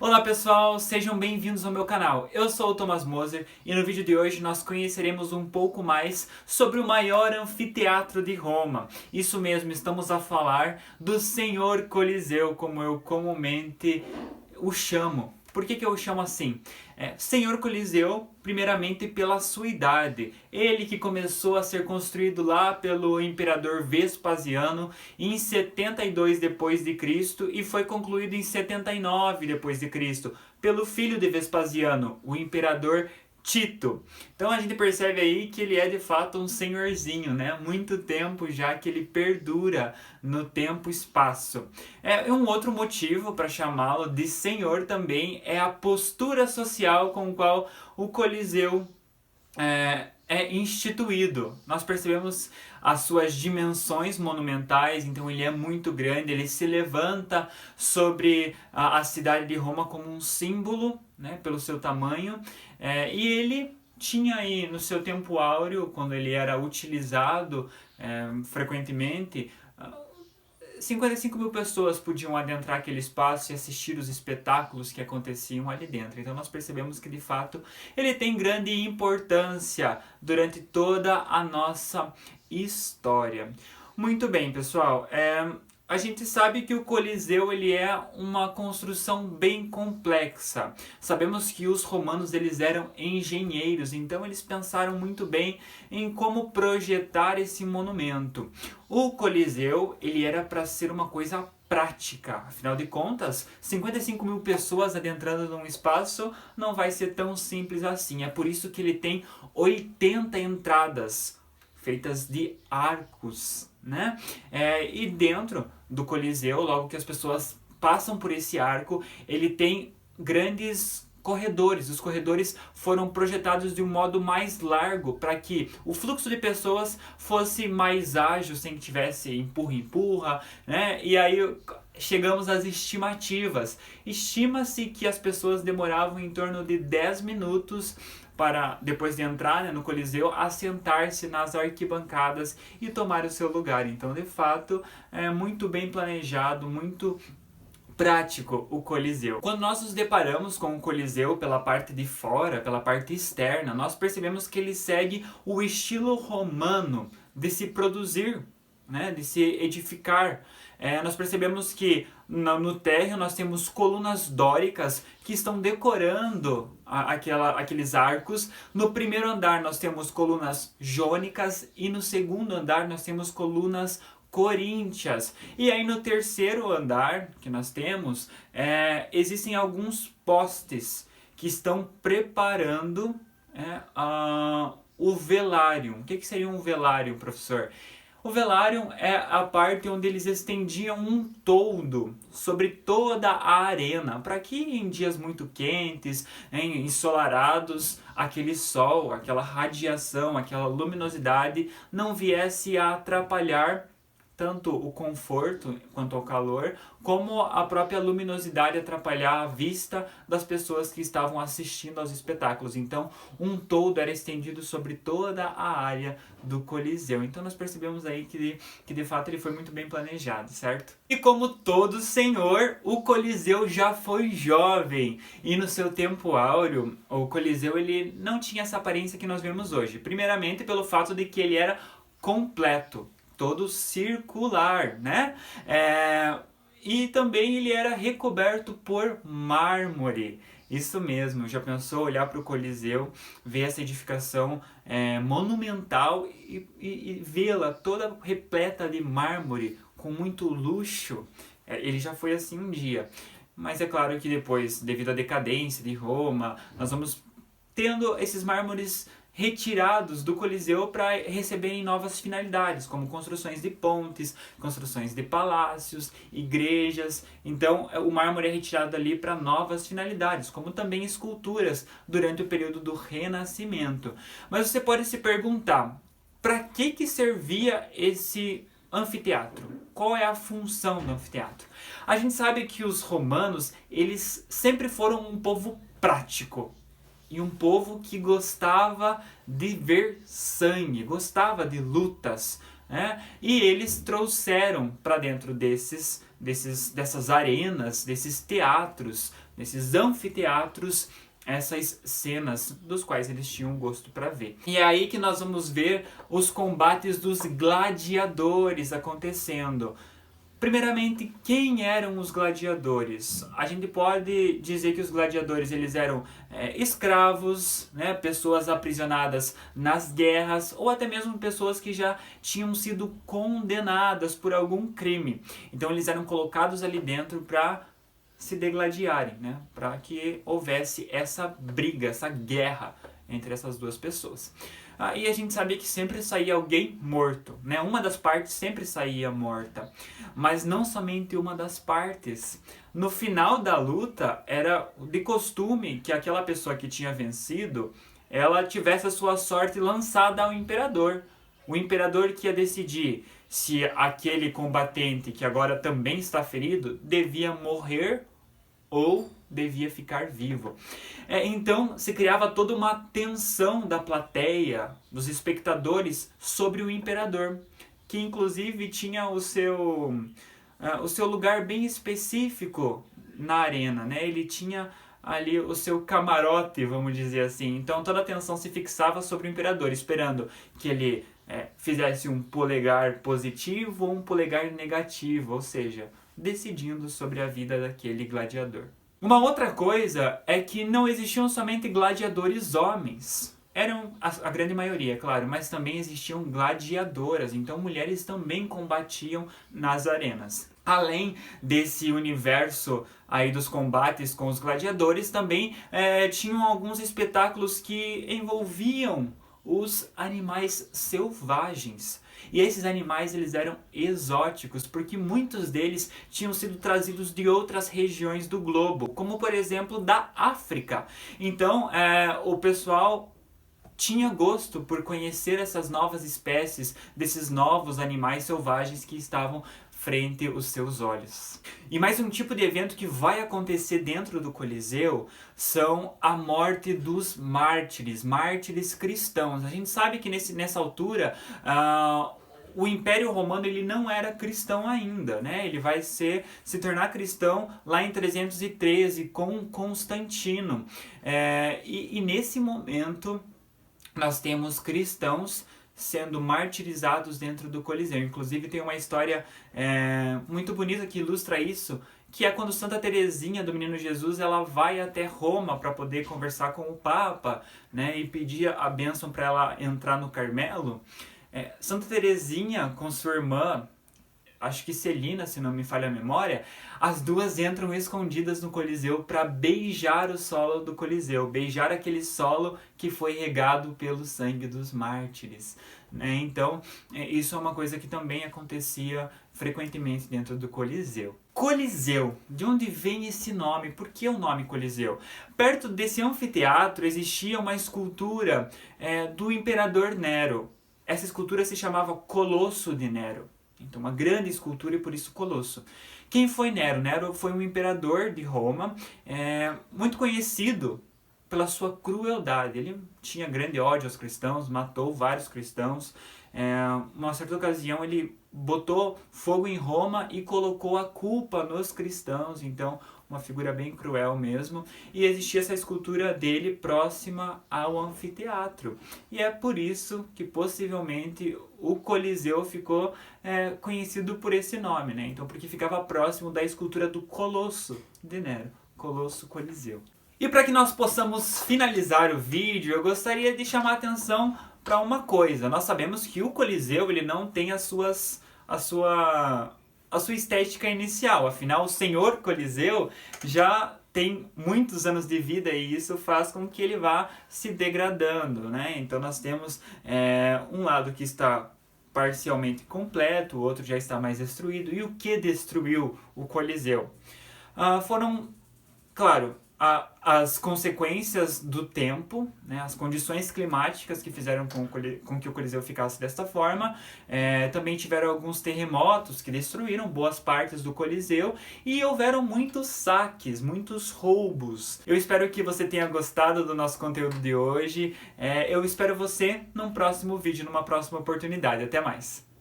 Olá pessoal, sejam bem-vindos ao meu canal. Eu sou o Thomas Moser e no vídeo de hoje nós conheceremos um pouco mais sobre o maior anfiteatro de Roma. Isso mesmo, estamos a falar do Senhor Coliseu, como eu comumente o chamo. Por que eu o chamo assim? Senhor Coliseu, primeiramente pela sua idade. Ele que começou a ser construído lá pelo imperador Vespasiano em 72 depois de Cristo e foi concluído em 79 depois de Cristo pelo filho de Vespasiano, o imperador Tito. Então a gente percebe aí que ele é de fato um senhorzinho, né? Muito tempo já que ele perdura no tempo e espaço. Um outro motivo para chamá-lo de senhor também é a postura social com qual o Coliseu é instituído. Nós percebemos as suas dimensões monumentais, então ele é muito grande, ele se levanta sobre a cidade de Roma como um símbolo, né, pelo seu tamanho, e ele tinha aí no seu tempo áureo, quando ele era utilizado frequentemente, 55 mil pessoas podiam adentrar aquele espaço e assistir os espetáculos que aconteciam ali dentro. Então nós percebemos que de fato ele tem grande importância durante toda a nossa história. Muito bem, pessoal. A gente sabe que o Coliseu ele é uma construção bem complexa. Sabemos que os romanos eles eram engenheiros, então eles pensaram muito bem em como projetar esse monumento. O Coliseu ele era para ser uma coisa prática. Afinal de contas, 55 mil pessoas adentrando num espaço não vai ser tão simples assim. É por isso que ele tem 80 entradas feitas de arcos, né? E dentro do Coliseu, logo que as pessoas passam por esse arco, ele tem grandes corredores. Os corredores foram projetados de um modo mais largo para que o fluxo de pessoas fosse mais ágil, sem que tivesse empurra-empurra, né? E aí chegamos às estimativas. Estima-se que as pessoas demoravam em torno de 10 minutos para, depois de entrar, né, no Coliseu, assentar-se nas arquibancadas e tomar o seu lugar. Então, de fato, é muito bem planejado, muito prático o Coliseu. Quando nós nos deparamos com o Coliseu pela parte de fora, pela parte externa, nós percebemos que ele segue o estilo romano de se produzir, né, de se edificar. Nós percebemos que no térreo nós temos colunas dóricas que estão decorando aqueles arcos. No primeiro andar nós temos colunas jônicas e no segundo andar nós temos colunas coríntias. E aí no terceiro andar que nós temos, existem alguns postes que estão preparando o velário. O que seria um velário, professor? O velário é a parte onde eles estendiam um toldo sobre toda a arena, para que em dias muito quentes, ensolarados, aquele sol, aquela radiação, aquela luminosidade não viesse a atrapalhar tanto o conforto quanto ao calor, como a própria luminosidade atrapalhar a vista das pessoas que estavam assistindo aos espetáculos. Então, um toldo era estendido sobre toda a área do Coliseu. Então, nós percebemos aí que de fato ele foi muito bem planejado, certo? E como todo senhor, o Coliseu já foi jovem. E no seu tempo áureo, o Coliseu ele não tinha essa aparência que nós vemos hoje. Primeiramente, pelo fato de que ele era completo, todo circular, né? E também ele era recoberto por mármore. Isso mesmo, já pensou olhar para o Coliseu, ver essa edificação monumental e vê-la toda repleta de mármore, com muito luxo? Ele já foi assim um dia. Mas é claro que depois, devido à decadência de Roma, nós vamos tendo esses mármores retirados do Coliseu para receberem novas finalidades, como construções de pontes, construções de palácios, igrejas. Então o mármore é retirado dali para novas finalidades, como também esculturas durante o período do Renascimento. Mas você pode se perguntar, para que servia esse anfiteatro? Qual é a função do anfiteatro? A gente sabe que os romanos, eles sempre foram um povo prático. E um povo que gostava de ver sangue, gostava de lutas, né? E eles trouxeram para dentro dessas arenas, desses teatros, nesses anfiteatros, essas cenas dos quais eles tinham gosto para ver. E é aí que nós vamos ver os combates dos gladiadores acontecendo. Primeiramente, quem eram os gladiadores? A gente pode dizer que os gladiadores eles eram escravos, né, pessoas aprisionadas nas guerras, ou até mesmo pessoas que já tinham sido condenadas por algum crime. Então eles eram colocados ali dentro para se degladiarem, né, para que houvesse essa briga, essa guerra entre essas duas pessoas. E a gente sabia que sempre saía alguém morto, né? Uma das partes sempre saía morta, mas não somente uma das partes. No final da luta, era de costume que aquela pessoa que tinha vencido, ela tivesse a sua sorte lançada ao imperador. O imperador que ia decidir se aquele combatente, que agora também está ferido, devia morrer ou devia ficar vivo. Então se criava toda uma tensão da plateia, dos espectadores, sobre o imperador, que inclusive tinha o seu lugar bem específico na arena, né? Ele tinha ali o seu camarote, vamos dizer assim. Então toda a atenção se fixava sobre o imperador, esperando que ele fizesse um polegar positivo ou um polegar negativo, ou seja, decidindo sobre a vida daquele gladiador. Uma outra coisa é que não existiam somente gladiadores homens. Eram a grande maioria, claro, mas também existiam gladiadoras, então mulheres também combatiam nas arenas. Além desse universo aí dos combates com os gladiadores, também tinham alguns espetáculos que envolviam os animais selvagens. E esses animais eles eram exóticos, porque muitos deles tinham sido trazidos de outras regiões do globo, como por exemplo da África. Então o pessoal tinha gosto por conhecer essas novas espécies, desses novos animais selvagens que estavam frente aos seus olhos. E mais um tipo de evento que vai acontecer dentro do Coliseu são a morte dos mártires cristãos. A gente sabe que nessa altura o Império Romano ele não era cristão ainda, né? Ele vai se tornar cristão lá em 313 com Constantino. E nesse momento nós temos cristãos sendo martirizados dentro do Coliseu. Inclusive tem uma história muito bonita que ilustra isso, que é quando Santa Teresinha do Menino Jesus ela vai até Roma para poder conversar com o Papa, né, e pedir a bênção para ela entrar no Carmelo. Santa Teresinha com sua irmã, acho que Celina, se não me falha a memória, as duas entram escondidas no Coliseu para beijar o solo do Coliseu, beijar aquele solo que foi regado pelo sangue dos mártires, né? Então, isso é uma coisa que também acontecia frequentemente dentro do Coliseu. Coliseu, de onde vem esse nome? Por que o nome Coliseu? Perto desse anfiteatro existia uma escultura do imperador Nero. Essa escultura se chamava Colosso de Nero. Então, uma grande escultura e por isso Colosso. Quem foi Nero? Nero foi um imperador de Roma, muito conhecido pela sua crueldade. Ele tinha grande ódio aos cristãos, matou vários cristãos. Numa certa ocasião ele botou fogo em Roma e colocou a culpa nos cristãos. Então, uma figura bem cruel mesmo. E existia essa escultura dele próxima ao anfiteatro. E é por isso que possivelmente o Coliseu ficou conhecido por esse nome, né? Então, porque ficava próximo da escultura do Colosso de Nero, Colosso Coliseu. E para que nós possamos finalizar o vídeo, eu gostaria de chamar a atenção para uma coisa. Nós sabemos que o Coliseu ele não tem a sua estética inicial. Afinal, o Senhor Coliseu já tem muitos anos de vida e isso faz com que ele vá se degradando, né? Então nós temos um lado que está parcialmente completo, o outro já está mais destruído. E o que destruiu o Coliseu? Foram, claro, as consequências do tempo, né, as condições climáticas que fizeram com que o Coliseu ficasse desta forma. Também tiveram alguns terremotos que destruíram boas partes do Coliseu e houveram muitos saques, muitos roubos. Eu espero que você tenha gostado do nosso conteúdo de hoje. Eu espero você num próximo vídeo, numa próxima oportunidade. Até mais!